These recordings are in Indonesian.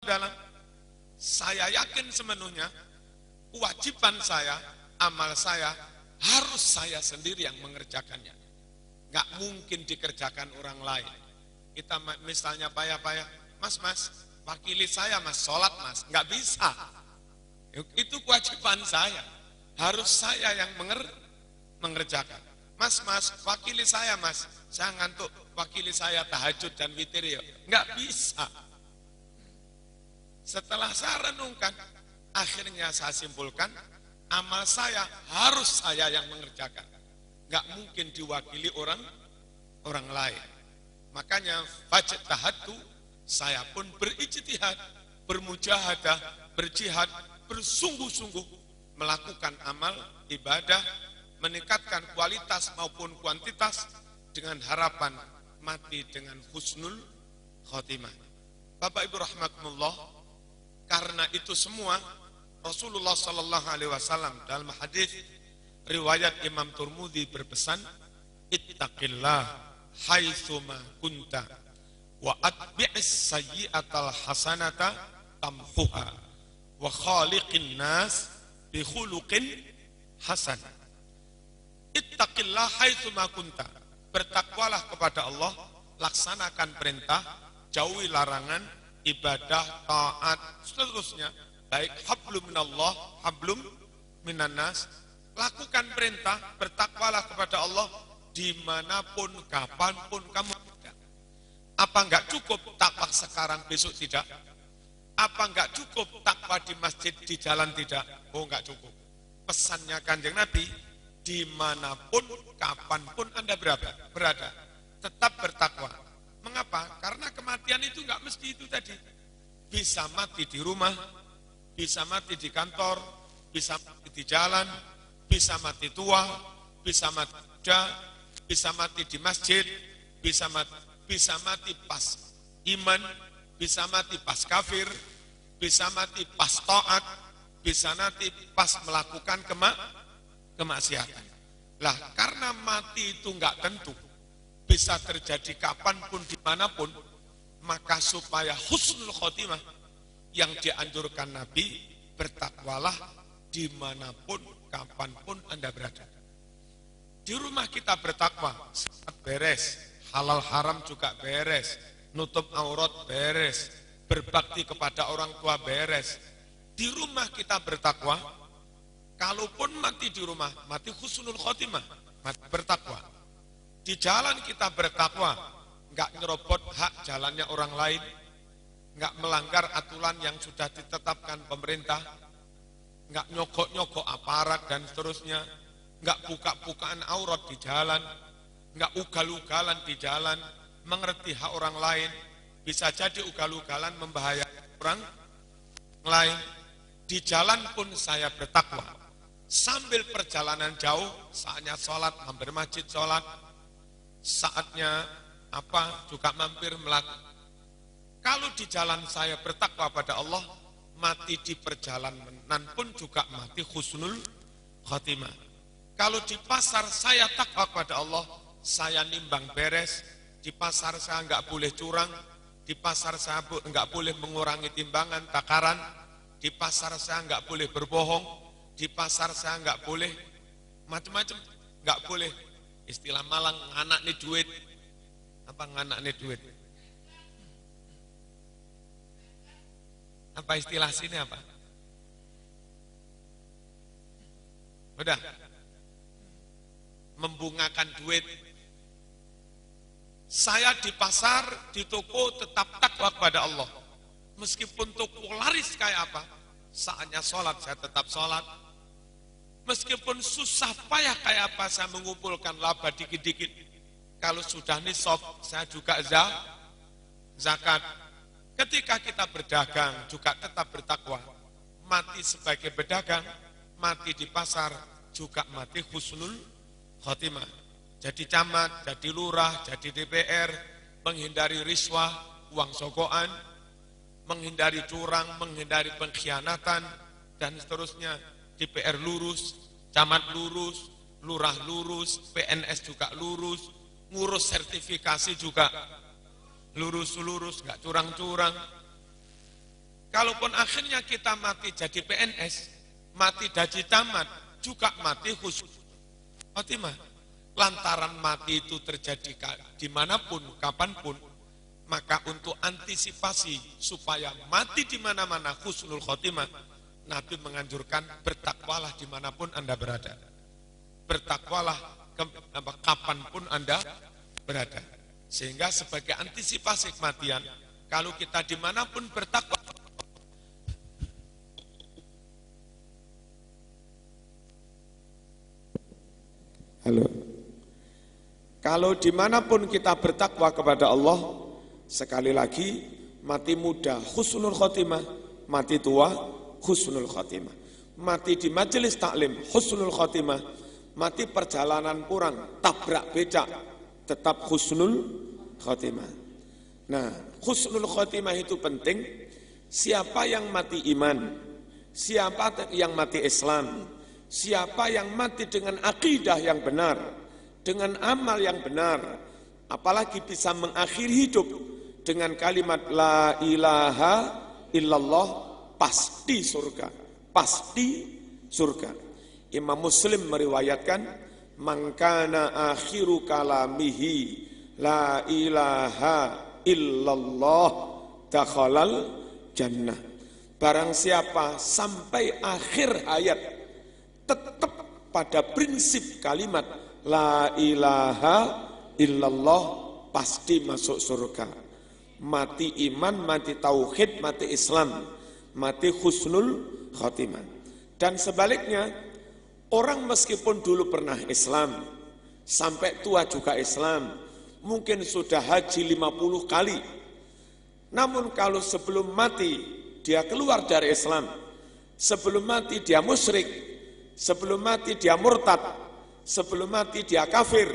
dalam. Saya yakin sepenuhnya kewajiban saya, amal saya, harus saya sendiri yang mengerjakannya. Nggak mungkin dikerjakan orang lain. Kita misalnya payah-payah, mas, wakili saya mas, sholat mas, nggak bisa. Itu kewajiban saya, harus saya yang mengerjakan. Mas, wakili saya mas, saya ngantuk, wakili saya tahajud dan witir ya, nggak bisa. Setelah saya renungkan, akhirnya saya simpulkan, amal saya harus saya yang mengerjakan. Nggak mungkin diwakili orang lain. Makanya fajtahadtu, saya pun berijtihad, bermujahadah, berjihad, bersungguh-sungguh melakukan amal ibadah, meningkatkan kualitas maupun kuantitas dengan harapan mati dengan husnul khotimah. Bapak Ibu rahimakumullah, karena itu semua Rasulullah sallallahu alaihi wasallam dalam hadis riwayat Imam Tirmidzi berpesan, ittaqillah haitsuma kunta wa atbi'is sayyi'atal hasanata tamhuha wa khaliqin nas bi khuluqin hasan. Ittaqillah haitsuma kunta, bertakwalah kepada Allah, laksanakan perintah, jauhi larangan, ibadah, taat, seterusnya, baik hablum minallah, hablum minannas. Lakukan perintah, bertakwalah kepada Allah dimanapun, kapanpun kamu ada. Apa enggak cukup takwa sekarang, besok tidak? Apa enggak cukup takwa di masjid, di jalan tidak? Oh enggak cukup. Pesannya Kanjeng Nabi, dimanapun, kapanpun Anda berada, tetap bertakwa. Mengapa? Karena kematian itu enggak mesti itu tadi. Bisa mati di rumah, bisa mati di kantor, bisa mati di jalan, bisa mati tua, bisa mati muda, bisa mati di masjid, bisa mati pas iman, bisa mati pas kafir, bisa mati pas taat, bisa mati pas melakukan kemaksiatan. Lah, karena mati itu enggak tentu, bisa terjadi kapanpun, dimanapun, maka supaya husnul khotimah yang dianjurkan Nabi, bertakwalah dimanapun, kapanpun Anda berada. Di rumah kita bertakwa, saat beres, halal haram juga beres, nutup aurat beres, berbakti kepada orang tua beres. Di rumah kita bertakwa, kalaupun mati di rumah, mati husnul khotimah, mati bertakwa. Di jalan kita bertakwa, enggak nyerobot hak jalannya orang lain, enggak melanggar aturan yang sudah ditetapkan pemerintah, enggak nyogok-nyogok aparat dan seterusnya, enggak buka-bukaan aurat di jalan, enggak ugal-ugalan di jalan, mengerti hak orang lain, bisa jadi ugal-ugalan membahayakan orang lain. Di jalan pun saya bertakwa. Sambil perjalanan jauh, saatnya sholat, mampir masjid sholat, saatnya juga mampir melakukan. Kalau di jalan saya bertakwa pada Allah, mati di perjalanan pun juga mati husnul khotimah. Kalau di pasar saya takwa kepada Allah, saya nimbang beres, di pasar saya enggak boleh curang, di pasar saya enggak boleh mengurangi timbangan, takaran, di pasar saya enggak boleh berbohong, di pasar saya enggak boleh macam-macam, enggak boleh istilah Malang nganak nih duit. Apa nganak nih duit? Apa istilah sini apa? Udah. Membungakan duit. Saya di pasar, di toko tetap takwa kepada Allah. Meskipun toko laris kayak apa, saatnya sholat saya tetap sholat. Meskipun susah payah kayak apa, saya mengumpulkan laba dikit-dikit. Kalau sudah nisab, saya juga zakat. Ketika kita berdagang, juga tetap bertakwa. Mati sebagai pedagang, mati di pasar, juga mati husnul khotimah. Jadi camat, jadi lurah, jadi DPR, menghindari riswah, uang sogokan, menghindari curang, menghindari pengkhianatan, dan seterusnya. DPR lurus, camat lurus, lurah lurus, PNS juga lurus, ngurus sertifikasi juga lurus-lurus, nggak curang-curang. kalaupun akhirnya kita mati jadi PNS, mati jadi tamat, juga mati husnul khotimah. Lantaran mati itu terjadi dimanapun, kapanpun, maka untuk antisipasi supaya mati di mana-mana husnul khotimah, Nabi menganjurkan bertakwalah dimanapun Anda berada. Bertakwalah kapanpun Anda berada. Sehingga sebagai antisipasi kematian, kalau kita dimanapun bertakwa, halo, kalau dimanapun kita bertakwa kepada Allah, sekali lagi, mati muda husnul khotimah, mati tua husnul khotimah, mati di majelis taklim husnul khotimah, mati perjalanan kurang, tabrak becak, tetap husnul khotimah. Nah, husnul khotimah itu penting. Siapa yang mati iman, siapa yang mati Islam, siapa yang mati dengan akidah yang benar, dengan amal yang benar, apalagi bisa mengakhiri hidup dengan kalimat la ilaha illallah, pasti surga, pasti surga. Imam Muslim meriwayatkan, man kana akhiru kalamihi la ilaha illallah dakhalal jannah. Barang siapa sampai akhir hayat tetap pada prinsip kalimat la ilaha illallah, pasti masuk surga. Mati iman, mati tauhid, mati Islam, mati husnul khotimah. Dan sebaliknya, orang meskipun dulu pernah Islam, sampai tua juga Islam, mungkin sudah haji 50 kali. Namun kalau sebelum mati dia keluar dari Islam, sebelum mati dia musyrik, sebelum mati dia murtad, sebelum mati dia kafir,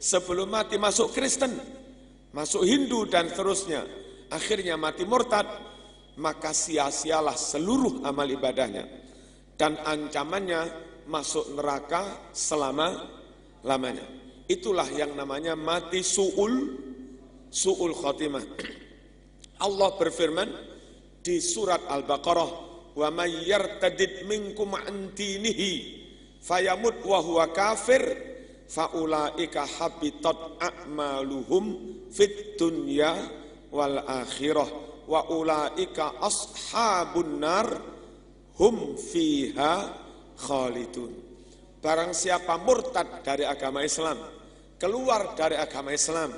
sebelum mati masuk Kristen, masuk Hindu dan seterusnya, akhirnya mati murtad, maka sia-sialah seluruh amal ibadahnya. Dan ancamannya masuk neraka selama-lamanya. Itulah yang namanya mati su'ul khotimah. Allah berfirman di surat Al-Baqarah, wa may yartadid minkum an dinihi fayamut wa huwa kafir faulaika habitat a'maluhum fid dunya wal akhirah wa ulaika ashabun nar hum fiha khalidun. Barang siapa murtad dari agama Islam, keluar dari agama Islam,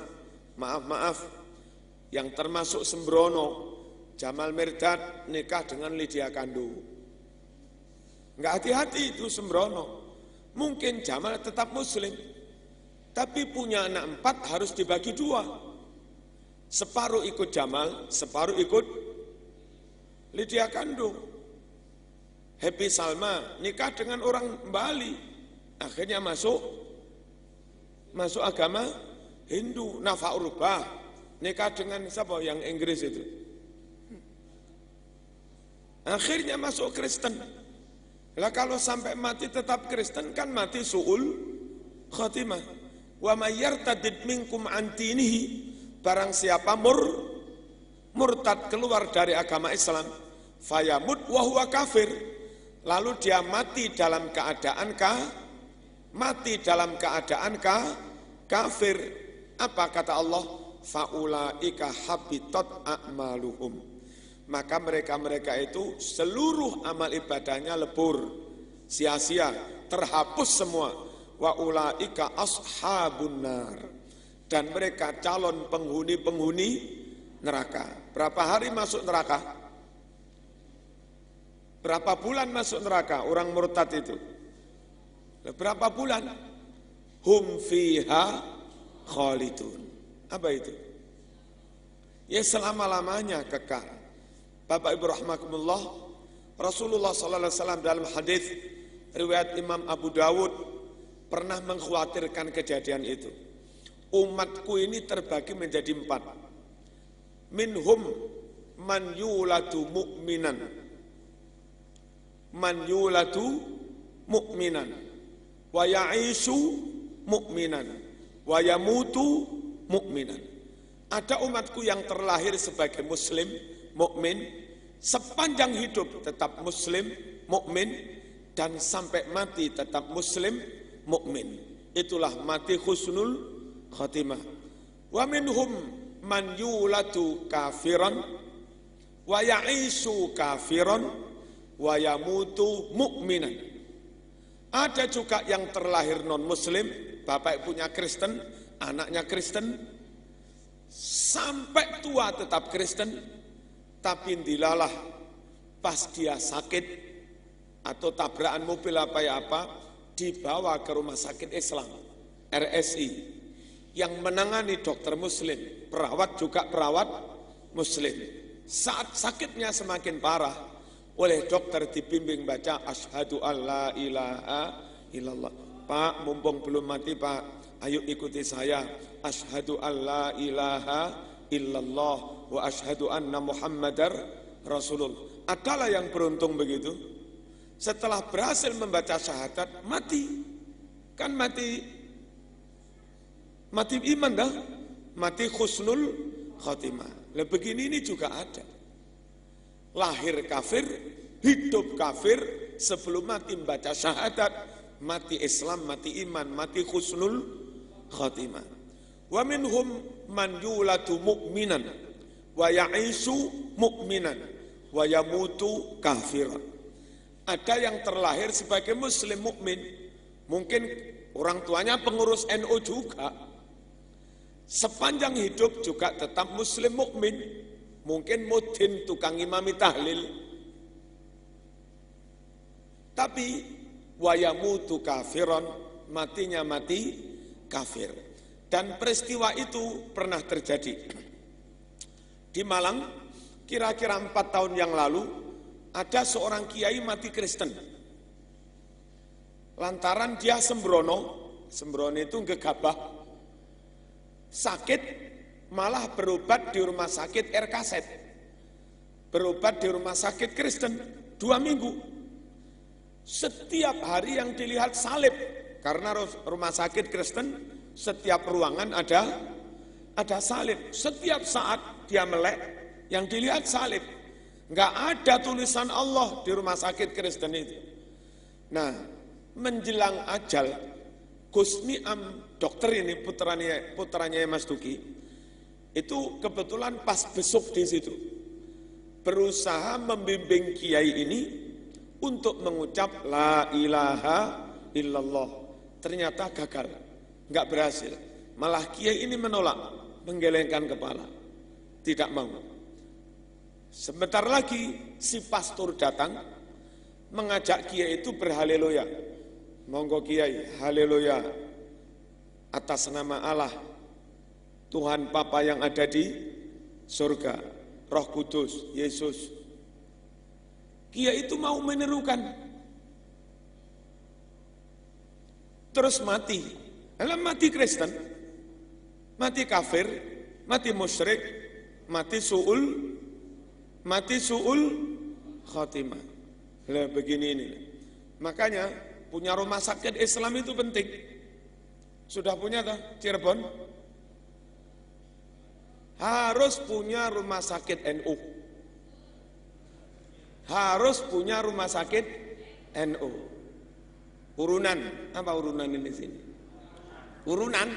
maaf, yang termasuk sembrono, Jamal Mirdad nikah dengan Lydia Kandu. Enggak hati-hati itu sembrono. Mungkin Jamal tetap muslim, tapi punya anak 4 harus dibagi 2. Separuh ikut Jamal, separuh ikut Lydia Kandu. Happy Salma nikah dengan orang Bali, akhirnya masuk agama Hindu. Nafa Urbah nikah dengan siapa yang Inggris itu, akhirnya masuk Kristen. Lah kalau sampai mati tetap Kristen kan mati su'ul khotimah. Wa may yartadid minkum an dinihi, barang siapa murtad keluar dari agama Islam, fayamut wa huwa kafir, lalu dia mati dalam keadaan kafir. Apa kata Allah? Faulaika habitat a'maluhum. Maka mereka itu seluruh amal ibadahnya lebur, sia-sia, terhapus semua. Wa ulaika ashabun nar. Dan mereka calon penghuni neraka. Berapa hari masuk neraka? Berapa bulan masuk neraka orang murtad itu? Berapa bulan? Hum fiha khalidun. Apa itu? Ya selama-lamanya kekal. Bapak Ibu rahimakumullah, Rasulullah sallallahu alaihi wasallam dalam hadis riwayat Imam Abu Dawud pernah mengkhawatirkan kejadian itu. Umatku ini terbagi menjadi 4. Minhum man yuladu mu'minan. Man yuladu mu'minan wa ya'ishu mu'minan wa yamutu mu'minan. Ada umatku yang terlahir sebagai muslim, mukmin, sepanjang hidup tetap muslim, mukmin, dan sampai mati tetap muslim, mukmin. Itulah mati husnul khatimah. Wa minhum man yulatu kafiran wa ya'isu kafiran wa yamutu mu'minan. Ada juga yang terlahir non-muslim, bapak ibunya Kristen, anaknya Kristen, sampai tua tetap Kristen, tapi dilalah pas dia sakit atau tabrakan mobil apa, dibawa ke rumah sakit Islam, RSI, yang menangani dokter muslim, perawat juga perawat muslim. Saat sakitnya semakin parah, oleh dokter dibimbing baca asyhadu alla ilaha illallah. Pak, mumpung belum mati Pak, ayo ikuti saya. Asyhadu alla ilaha illallah wa asyhadu anna muhammadar rasulullah. Adalah yang beruntung begitu. Setelah berhasil membaca syahadat, mati. Kan mati iman dah, mati husnul khatimah. Lah begini ini juga ada. Lahir kafir, hidup kafir, sebelum mati membaca syahadat, mati Islam, mati iman, mati husnul khatimah. Wa minhum man yulatu mu'minan wa ya'isu mu'minan wa yamutu kafiran. Ada yang terlahir sebagai muslim mukmin, mungkin orang tuanya pengurus NU juga, sepanjang hidup juga tetap muslim mukmin, mungkin mudin tukang imami tahlil, tapi wayamutu kafiron, matinya mati kafir. Dan peristiwa itu pernah terjadi di Malang, kira-kira 4 tahun yang lalu. Ada seorang kiai mati Kristen, lantaran dia sembrono itu gegabah, sakit malah berobat di rumah sakit RKZ, berobat di rumah sakit Kristen 2 minggu. Setiap hari yang dilihat salib, karena rumah sakit Kristen setiap ruangan ada salib. Setiap saat dia melek, yang dilihat salib. Enggak ada tulisan Allah di rumah sakit Kristen itu. Nah, menjelang ajal, Gus Niam, dokter ini putranya Mas Duki, itu kebetulan pas besuk di situ, berusaha membimbing kiai ini untuk mengucap la ilaha illallah. Ternyata gagal, enggak berhasil. Malah kiai ini menolak, menggelengkan kepala, tidak mau. Sebentar lagi si pastor datang mengajak kiai itu berhaleluya. Monggo kiai, haleluya atas nama Allah, Tuhan Bapa yang ada di surga, Roh Kudus, Yesus. Kiai itu mau menirukan, terus mati. Dalam mati Kristen, mati kafir, mati musyrik, mati su'ul khatimah. Lah begini ini. Makanya punya rumah sakit Islam itu penting. Sudah punya toh Cirebon? Harus punya rumah sakit NU. Harus punya rumah sakit NU. Urunan, apa urunan ini di sini? Urunan.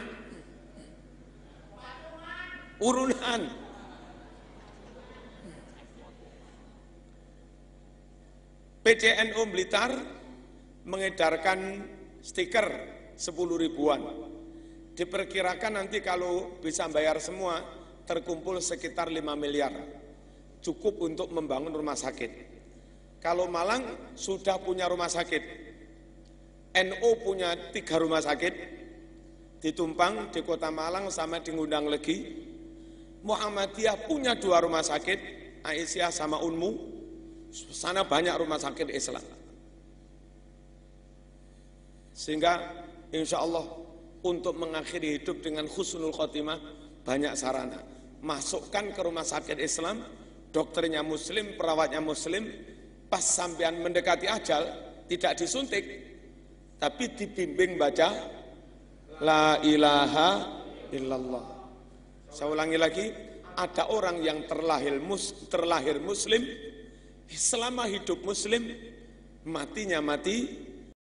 PCNU Blitar mengedarkan stiker 10 ribuan. Diperkirakan nanti kalau bisa bayar semua, terkumpul sekitar 5 miliar. Cukup untuk membangun rumah sakit. Kalau Malang sudah punya rumah sakit, NU punya 3 rumah sakit, di Tumpang, di Kota Malang, sama di Ngundang Legi. Muhammadiyah punya 2 rumah sakit, Aisyah sama Unmu. Sana banyak rumah sakit Islam. Sehingga insya Allah untuk mengakhiri hidup dengan husnul khotimah banyak sarana. Masukkan ke rumah sakit Islam, dokternya muslim, perawatnya muslim, pas sampean mendekati ajal tidak disuntik, tapi dibimbing baca la ilaha illallah. Saya ulangi lagi, ada orang yang terlahir muslim, Selama hidup muslim, matinya mati